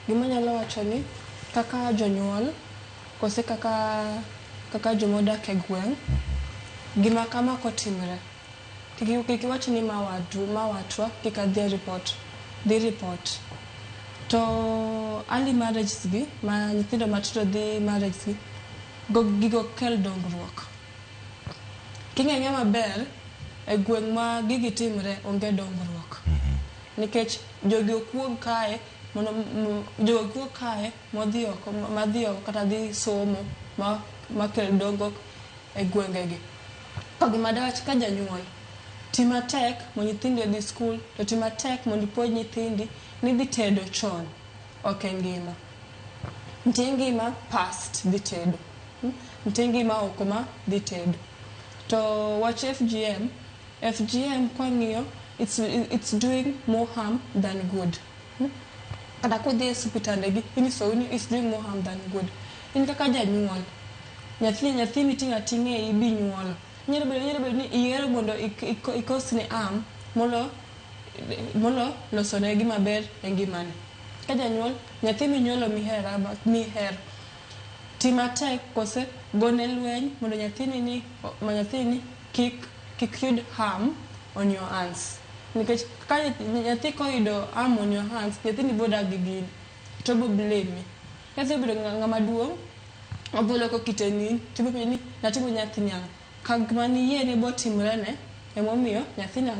gima nyalo wacho ni kaka jonyuol kose kaka jomodak e gweng' gima kama kotimre kik iwach ni mawatwa kik adhi report to early marriages gi ma nyithindo matindo dhi marriage gi gigo kel dongruok. King'e maber e gweng' ma gigi timre onge dongruok nikech jogi okuog kae modhi oko kata dhi somo ma kel dongruok e gwengegi. To gima dawach ka janyuol tima tek mondo nyithindi odhi skul to tima tek mondo ipuonj nyithindi ni dhi tedo chon ok ngima. Nitie ngima past dhi tedo, nitie ngima oko ma dhi tedo. To wach FGM kwang'iyo it's doing more harm than good. Kata kodhi e supitande gi inyiso ni it's doing more harm than good. In kaka janyuol nyathi miting'a ting'e ibi nyuolo nyalo bedo ni iyiero mondo ikosne am molo losone gima ber e ngimane. Ka janyuol nyathi minyuolo mihero tima tek kose gone lweny mondo nyathini kik yud harm on your hands. Nikech ka nyathi koyudo harm on your hands nyathini bodak gi gini to bo blame. Nyathi bedo ng'ama duong' oboloko kiteni tibo ni natimo nyathini ang'o kagma ni yie ni bo timrene emomiyo nyathini